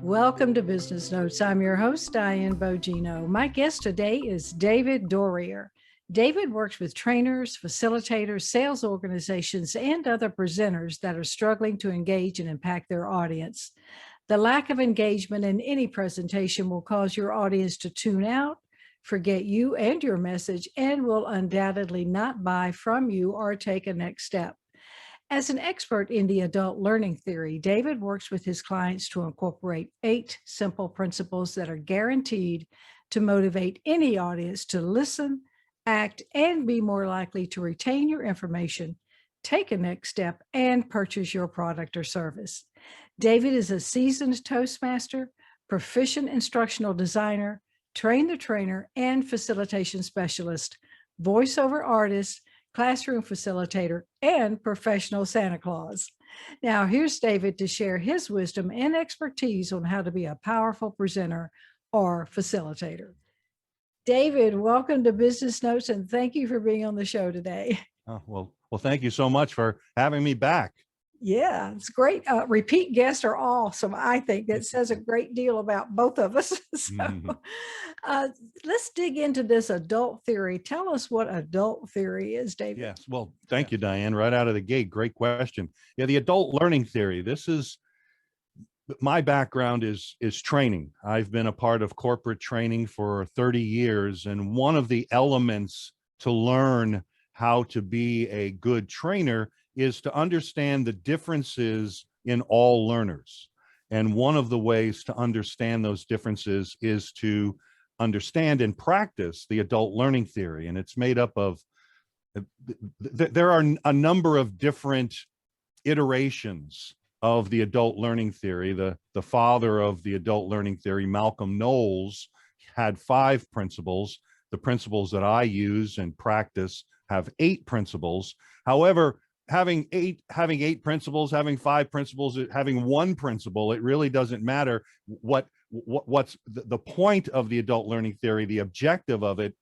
Welcome to Business Notes. I'm your host, Diane Bogino. My guest today is David Doerrier. David works with trainers, facilitators, sales organizations, and other presenters that are struggling to engage and impact their audience. The lack of engagement in any presentation will cause your audience to tune out, forget you and your message, and will undoubtedly not buy from you or take a next step. As an expert in the adult learning theory, David works with his clients to incorporate 8 simple principles that are guaranteed to motivate any audience to listen, act, and be more likely to retain your information, take a next step, and purchase your product or service. David is a seasoned Toastmaster, proficient instructional designer, train the trainer, and facilitation specialist, voiceover artist, classroom facilitator, and professional Santa Claus. Now, here's David to share his wisdom and expertise on how to be a powerful presenter or facilitator. David, welcome to Business Notes, and thank you for being on the show today. Well, thank you so much for having me back. Yeah, it's great. Repeat guests are awesome. I think that says a great deal about both of us. Let's dig into this adult theory. Tell us what adult theory is, David. Yes. Well, thank you, Diane. Right out of the gate. Great question. Yeah, the adult learning theory. My background is training. I've been a part of corporate training for 30 years. And one of the elements to learn how to be a good trainer is to understand the differences in all learners. And one of the ways to understand those differences is to understand and practice the adult learning theory. And it's made up of, there are a number of different iterations of the adult learning theory. The father of the adult learning theory, Malcolm Knowles, had 5 principles. The principles that I use and practice have 8 principles. However, having eight principles, having 5 principles, having 1 principle, it really doesn't matter. What's the point of the adult learning theory, the objective of it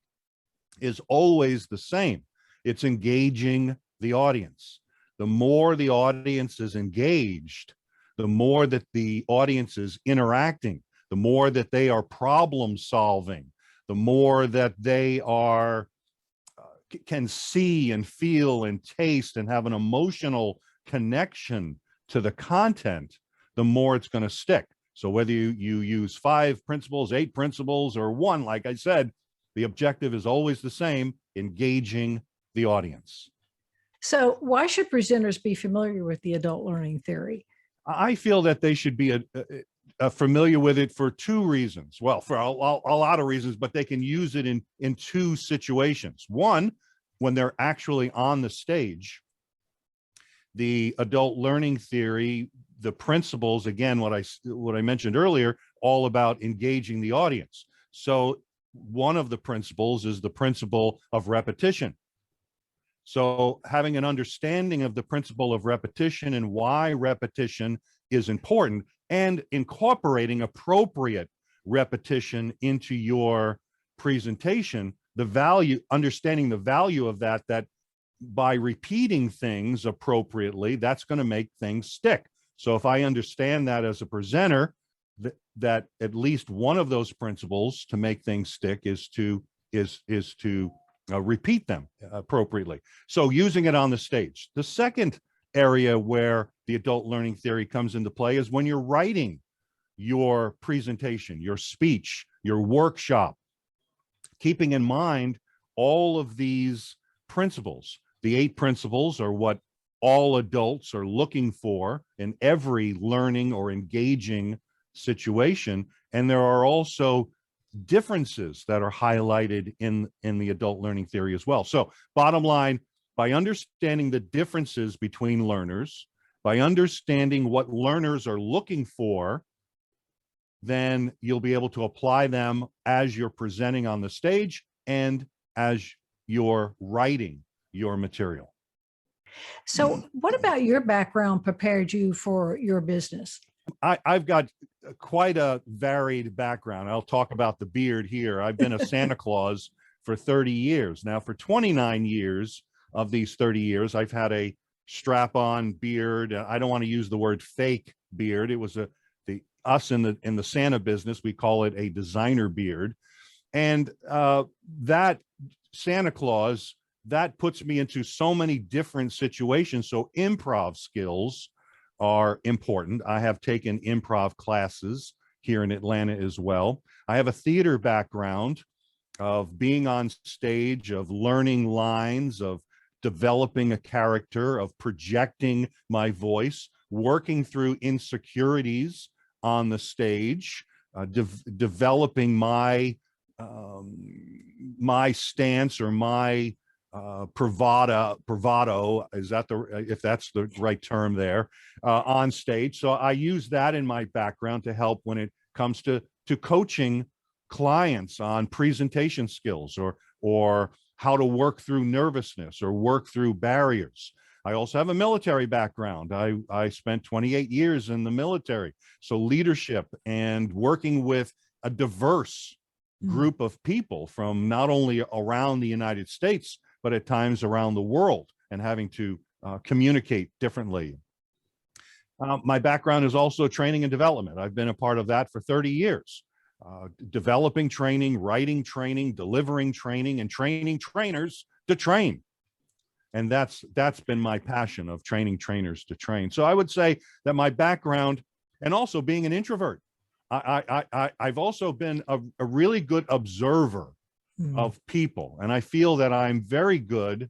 is always the same. It's engaging the audience. The more the audience is engaged, the more that the audience is interacting, the more that they are problem solving, the more that they are can see and feel and taste and have an emotional connection to the content, the more it's going to stick. So whether you use 5 principles, 8 principles, or 1, like I said, the objective is always the same: engaging the audience. So why should presenters be familiar with the adult learning theory? I feel that they should be familiar with it for 2 reasons. Well, for a lot of reasons, but they can use it in 2 situations. One, when they're actually on the stage, the adult learning theory, the principles, again, what I mentioned earlier, all about engaging the audience. So one of the principles is the principle of repetition. So having an understanding of the principle of repetition and why repetition is important, and incorporating appropriate repetition into your presentation, understanding the value of that by repeating things appropriately, that's going to make things stick. So if I understand that as a presenter, that at least one of those principles to make things stick is to repeat them appropriately. So using it on the stage. The second area where the adult learning theory comes into play is when you're writing your presentation, your speech, your workshop, keeping in mind all of these principles. The 8 principles are what all adults are looking for in every learning or engaging situation. And there are also differences that are highlighted in the adult learning theory as well. So bottom line, by understanding the differences between learners, by understanding what learners are looking for, then you'll be able to apply them as you're presenting on the stage and as you're writing your material. So what about your background prepared you for your business? I've got quite a varied background. I'll talk about the beard here. I've been a Santa Claus for 30 years. Now, for 29 years of these 30 years, I've had a strap-on beard. I don't want to use the word fake beard. It was us in the Santa business, we call it a designer beard. And that Santa Claus, that puts me into so many different situations. So improv skills are important. I have taken improv classes here in Atlanta as well. I have a theater background of being on stage, of learning lines, of developing a character, of projecting my voice, working through insecurities on the stage, developing my stance or my bravado, is that if that's the right term there, on stage. So I use that in my background to help when it comes to coaching clients on presentation skills, or how to work through nervousness or work through barriers. I also have a military background. I spent 28 years in the military. So leadership and working with a diverse group of people from not only around the United States, but at times around the world, and having to communicate differently. My background is also training and development. I've been a part of that for 30 years. Developing training, writing training, delivering training, and training trainers to train. And that's been my passion, of training trainers to train. So I would say that my background, and also being an introvert, I've also been a really good observer of people. And I feel that I'm very good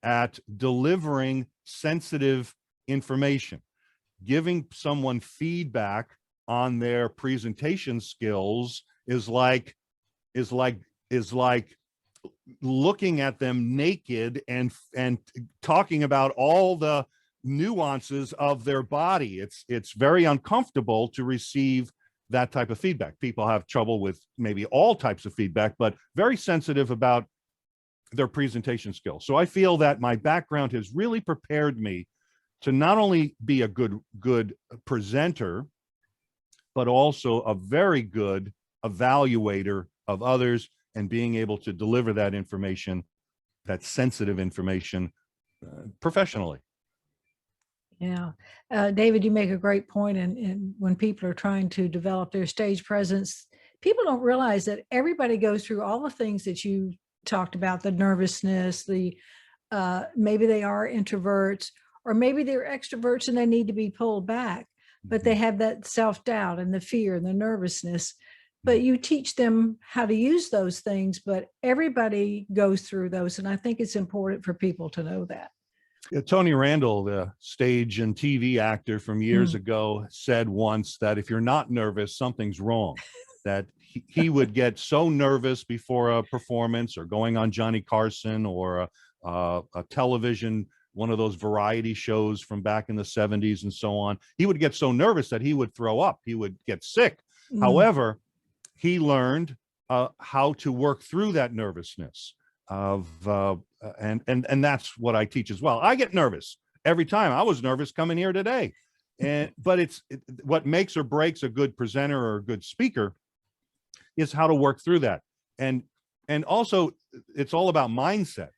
at delivering sensitive information. Giving someone feedback on their presentation skills is like looking at them naked and talking about all the nuances of their body. It's very uncomfortable to receive that type of feedback. People have trouble with maybe all types of feedback, but very sensitive about their presentation skills. So I feel that my background has really prepared me to not only be a good presenter, but also a very good evaluator of others, and being able to deliver that information, that sensitive information, professionally. Yeah. David, you make a great point. And when people are trying to develop their stage presence, people don't realize that everybody goes through all the things that you talked about, the nervousness, maybe they are introverts, or maybe they're extroverts and they need to be pulled back, but they have that self-doubt and the fear and the nervousness. But you teach them how to use those things, but everybody goes through those. And I think it's important for people to know that. Yeah, Tony Randall, the stage and TV actor from years ago, said once that if you're not nervous, something's wrong. That he would get so nervous before a performance, or going on Johnny Carson, or a television, one of those variety shows from back in the 70s and so on. He would get so nervous that he would throw up. He would get sick. However, he learned how to work through that nervousness and that's what I teach as well. I get nervous every time. I was nervous coming here today, but what makes or breaks a good presenter or a good speaker is how to work through that. And also, it's all about mindset.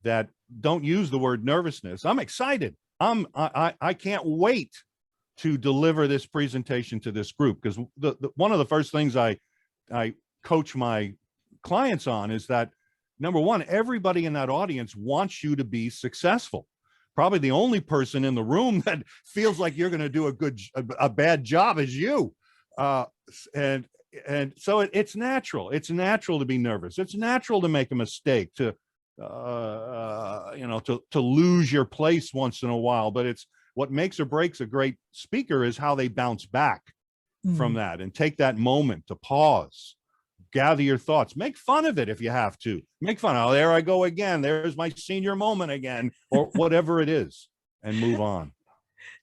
That don't use the word nervousness. I'm excited. I can't wait to deliver this presentation to this group, because one of the first things I coach my clients on is that, number one, everybody in that audience wants you to be successful. Probably the only person in the room that feels like you're going to do a bad job is you. And so it's natural. It's natural to be nervous. It's natural to make a mistake, to lose your place once in a while. But it's what makes or breaks a great speaker is how they bounce back from that, and take that moment to pause, gather your thoughts, make fun of it if you have to. Make fun. Oh, there I go again. There's my senior moment again, or whatever it is, and move on.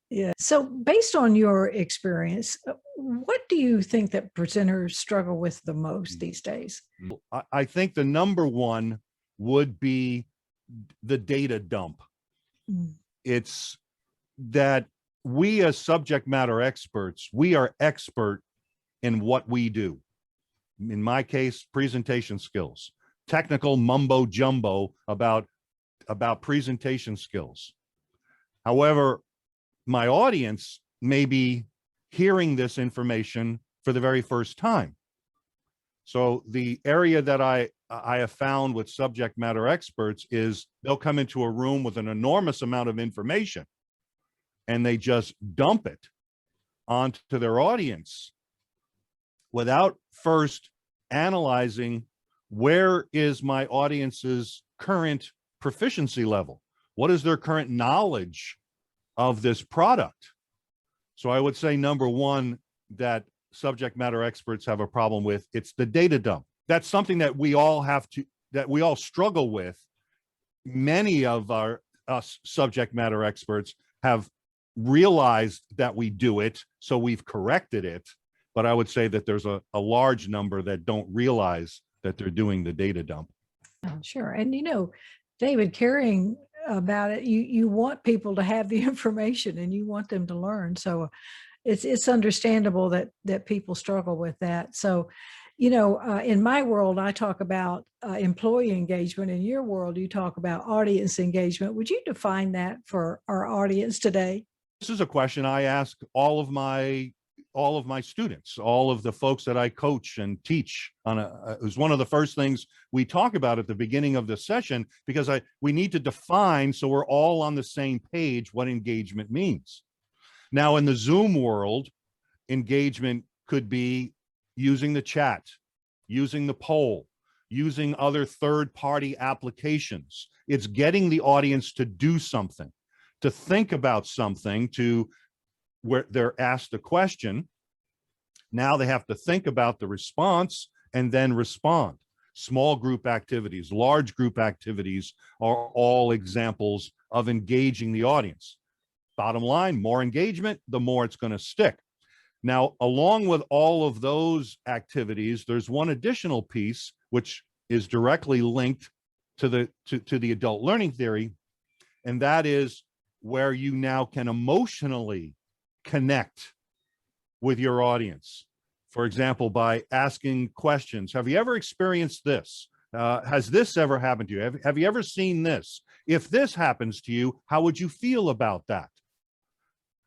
Yeah. So based on your experience, what do you think that presenters struggle with the most these days? I think the number one would be the data dump. It's that we, as subject matter experts, we are expert in what we do. In my case, presentation skills, technical mumbo jumbo about presentation skills. However, my audience may be hearing this information for the very first time. So the area that I have found with subject matter experts is they'll come into a room with an enormous amount of information and they just dump it onto their audience without first analyzing, where is my audience's current proficiency level? What is their current knowledge of this product? So I would say number one, that subject matter experts have a problem with, it's the data dump. That's something that we all struggle with. Many of us subject matter experts have realized that we do it, so we've corrected it. But I would say that there's a large number that don't realize that they're doing the data dump. Sure. And, David, caring about it, you want people to have the information and you want them to learn. So it's understandable that people struggle with that. So, in my world, I talk about employee engagement. In your world, you talk about audience engagement. Would you define that for our audience today? This is a question I ask all of my students, all of the folks that I coach and teach it was one of the first things we talk about at the beginning of the session, because we need to define, so we're all on the same page, what engagement means. Now, in the Zoom world, engagement could be using the chat, using the poll, using other third-party applications. It's getting the audience to do something, to think about something, where they're asked a question. Now they have to think about the response and then respond. Small group activities, large group activities are all examples of engaging the audience. Bottom line, more engagement, the more it's going to stick. Now, along with all of those activities, there's one additional piece which is directly linked to the adult learning theory, and that is where you now can emotionally connect with your audience. For example, by asking questions. Have you ever experienced this? Has this ever happened to you? Have you ever seen this? If this happens to you, how would you feel about that?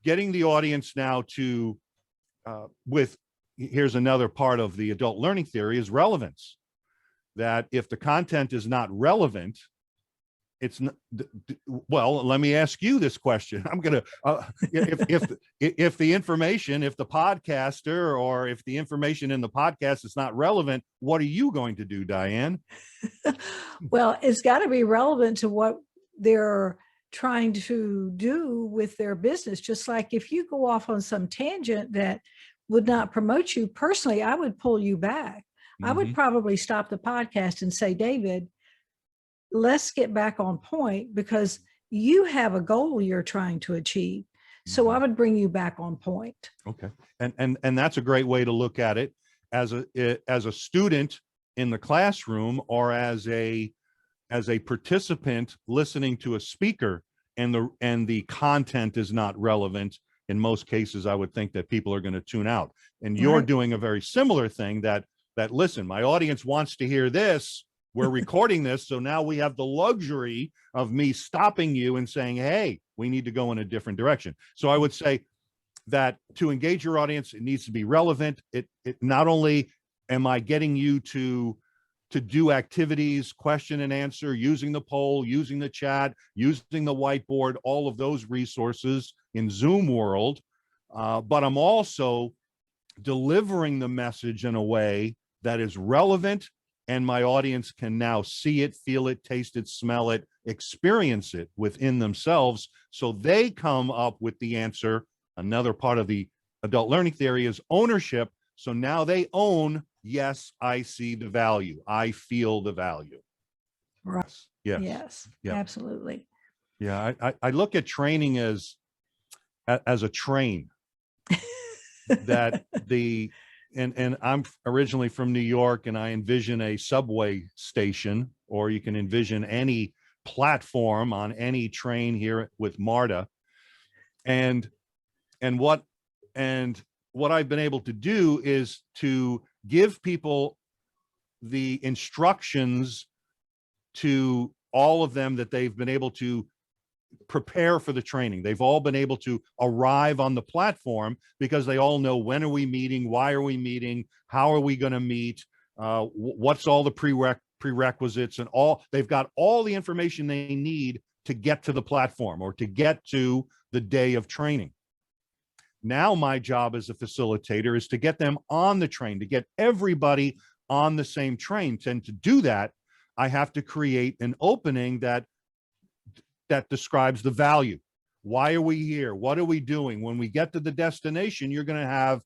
Getting the audience now to, here's another part of the adult learning theory, is relevance. That if the content is not relevant, it's not, well, let me ask you this question. I'm going to, if the information, if the podcaster, or if the information in the podcast is not relevant, what are you going to do, Diane? Well, it's got to be relevant to what they're trying to do with their business. Just like if you go off on some tangent that would not promote you personally, I would pull you back. I would probably stop the podcast and say, David, let's get back on point, because you have a goal you're trying to achieve. So I would bring you back on point. Okay. And that's a great way to look at it as a student in the classroom, or as a participant listening to a speaker, and the content is not relevant. In most cases, I would think that people are going to tune out. And you're doing a very similar thing, that listen, my audience wants to hear this. We're recording this, so now we have the luxury of me stopping you and saying, hey, we need to go in a different direction. So I would say that to engage your audience, it needs to be relevant. It not only am I getting you to do activities, question and answer, using the poll, using the chat, using the whiteboard, all of those resources in Zoom world, but I'm also delivering the message in a way that is relevant, and my audience can now see it, feel it, taste it, smell it, experience it within themselves, so they come up with the answer. Another part of the adult learning theory is ownership. So now they own, yes, I see the value. I feel the value. Right. Yes. Yes, absolutely. Yeah, I look at training as a train. And I'm originally from New York, and I envision a subway station, or you can envision any platform on any train here with MARTA. And what I've been able to do is to give people the instructions to all of them that they've been able to prepare for the training. They've all been able to arrive on the platform because they all know when are we meeting, why are we meeting, how are we going to meet, what's all the prerequisites, and all. They've got all the information they need to get to the platform or to get to the day of training. Now my job as a facilitator is to get them on the train, to get everybody on the same train. And to do that, I have to create an opening that describes the value. Why are we here? What are we doing? When we get to the destination, you're going to have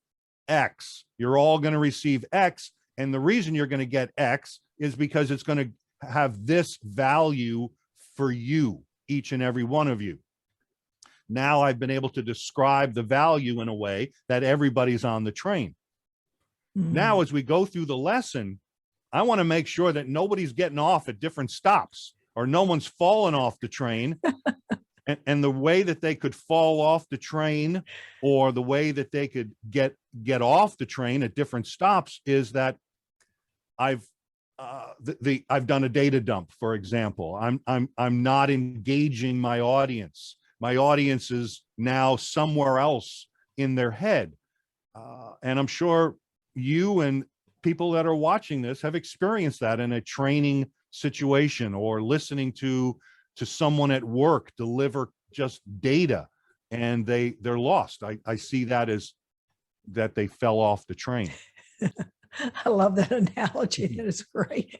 X. You're all going to receive X. And the reason you're going to get X is because it's going to have this value for you, each and every one of you. Now I've been able to describe the value in a way that everybody's on the train. Mhm. Now, as we go through the lesson, I want to make sure that nobody's getting off at different stops or no one's falling off the train. And the way that they could fall off the train or the way that they could get off the train at different stops is that I've done a data dump, for example. I'm not engaging my audience. My audience is now somewhere else in their head. And I'm sure you and people that are watching this have experienced that in a training situation or listening to someone at work deliver just data and they're lost. I see that as that they fell off the train. I love that analogy. That is great.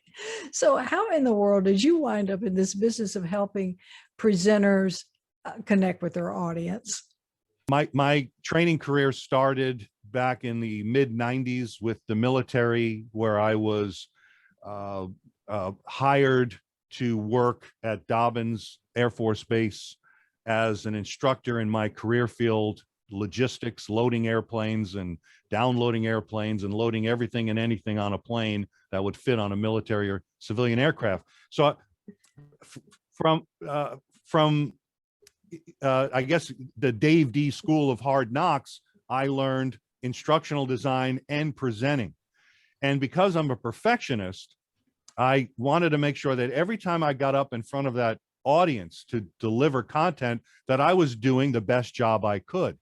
So how in the world did you wind up in this business of helping presenters connect with their audience? My training career started back in the mid 90s with the military, where I was hired to work at Dobbins Air Force Base as an instructor in my career field, logistics, loading airplanes and downloading airplanes and loading everything and anything on a plane that would fit on a military or civilian aircraft. So from I guess the Dave D School of Hard Knocks, I learned instructional design and presenting. And because I'm a perfectionist, I wanted to make sure that every time I got up in front of that audience to deliver content, that I was doing the best job I could.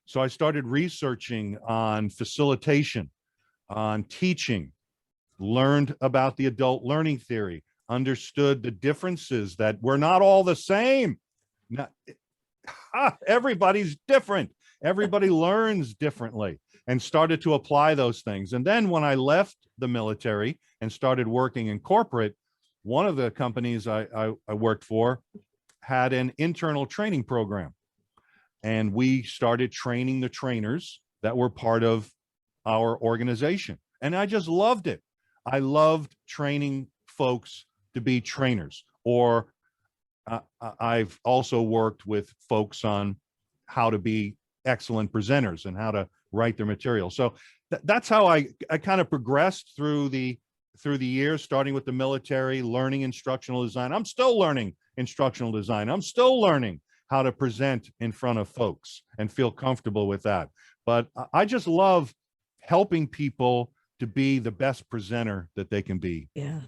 So I started researching on facilitation, on teaching, learned about the adult learning theory, understood the differences, that we're not all the same. Everybody's different. Everybody learns differently, and started to apply those things. And then when I left the military and started working in corporate, one of the companies I worked for had an internal training program. And we started training the trainers that were part of our organization. And I just loved it. I loved training folks to be trainers. Or I've also worked with folks on how to be excellent presenters and how to write their material. So that's how I kind of progressed through the years, starting with the military, learning instructional design. I'm still learning instructional design. I'm still learning how to present in front of folks and feel comfortable with that. But I just love helping people to be the best presenter that they can be. Yeah,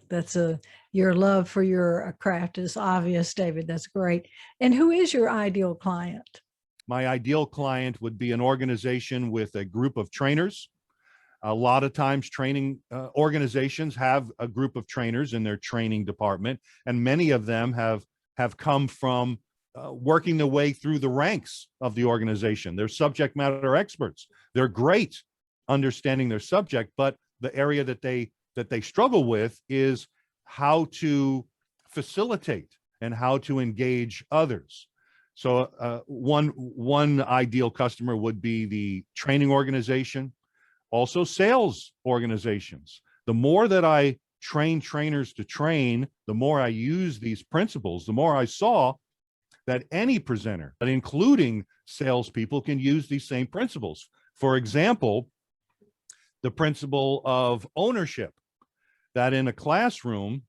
your love for your craft is obvious, David. That's great. And who is your ideal client? My ideal client would be an organization with a group of trainers. A lot of times training organizations have a group of trainers in their training department, and many of them have come from working their way through the ranks of the organization. They're subject matter experts. They're great understanding their subject, but the area that they struggle with is how to facilitate and how to engage others. So one ideal customer would be the training organization, also sales organizations. The more that I train trainers to train, the more I use these principles, the more I saw that any presenter, including salespeople, can use these same principles. For example, the principle of ownership, that in a classroom,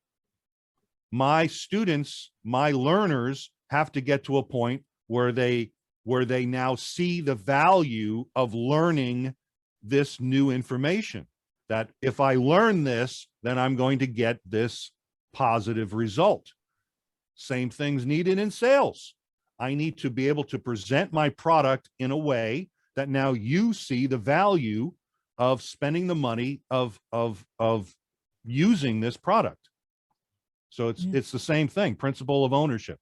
my students, my learners have to get to a point where they now see the value of learning this new information, that if I learn this, then I'm going to get this positive result. Same things needed in sales. I need to be able to present my product in a way that now you see the value of spending the money of using this product. So Yeah. it's the same thing, principle of ownership.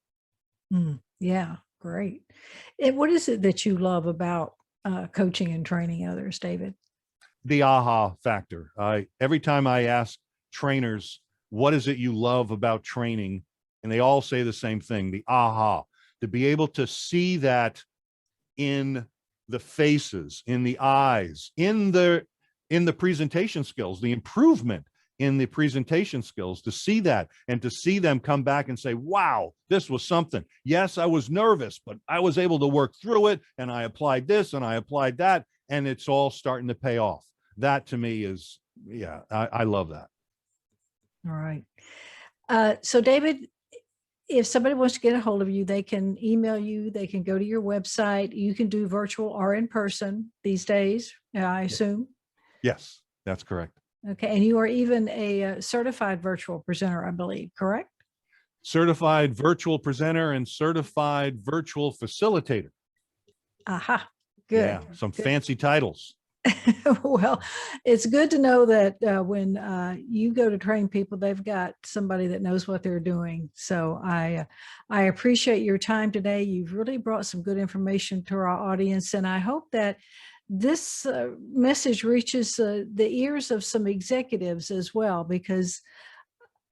Yeah, great. And what is it that you love about coaching and training others, David? The aha factor. Every time I ask trainers, what is it you love about training? And they all say the same thing, the aha, to be able to see that in the faces, in the eyes, in the presentation skills, the improvement in the presentation skills, to see that and to see them come back and say, wow, this was something. Yes, I was nervous, but I was able to work through it, and I applied this and I applied that, and it's all starting to pay off. That to me is, yeah, I love that. All right. So David, if somebody wants to get a hold of you, they can email you, they can go to your website. You can do virtual or in person these days, I assume. Yes, that's correct. Okay. And you are even a certified virtual presenter, I believe, correct? Certified virtual presenter and certified virtual facilitator. Aha. Good. Yeah, some Good. fancy titles. Well, it's good to know that when you go to train people, they've got somebody that knows what they're doing. So I appreciate your time today. You've really brought some good information to our audience, and I hope that this message reaches the ears of some executives as well, because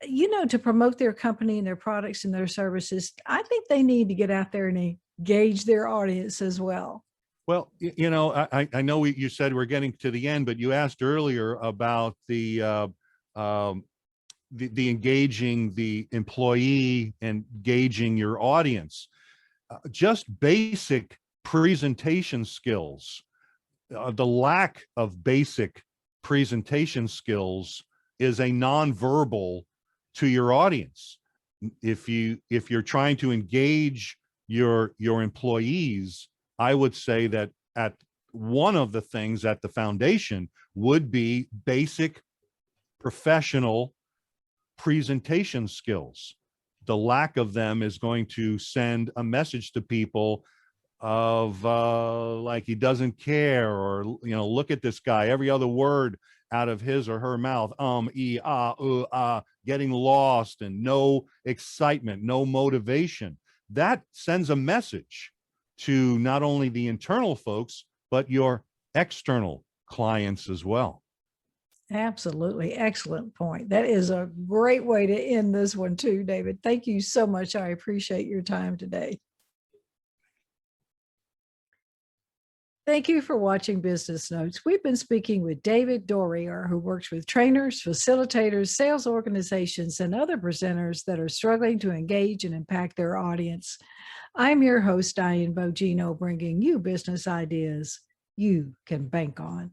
to promote their company and their products and their services, I think they need to get out there and engage their audience as well. Well, I know you said we're getting to the end, but you asked earlier about the engaging the employee, engaging your audience. Just basic presentation skills. The lack of basic presentation skills is a nonverbal to your audience. If you're trying to engage your employees, I would say that at one of the things at the foundation would be basic professional presentation skills. The lack of them is going to send a message to people of like he doesn't care, or look at this guy, every other word out of his or her mouth, getting lost and no excitement, no motivation. That sends a message to not only the internal folks, but your external clients as well. Absolutely. Excellent point. That is a great way to end this one too, David. Thank you so much. I appreciate your time today. Thank you for watching Business Notes. We've been speaking with David Doerrier, who works with trainers, facilitators, sales organizations, and other presenters that are struggling to engage and impact their audience. I'm your host, Diane Bogino, bringing you business ideas you can bank on.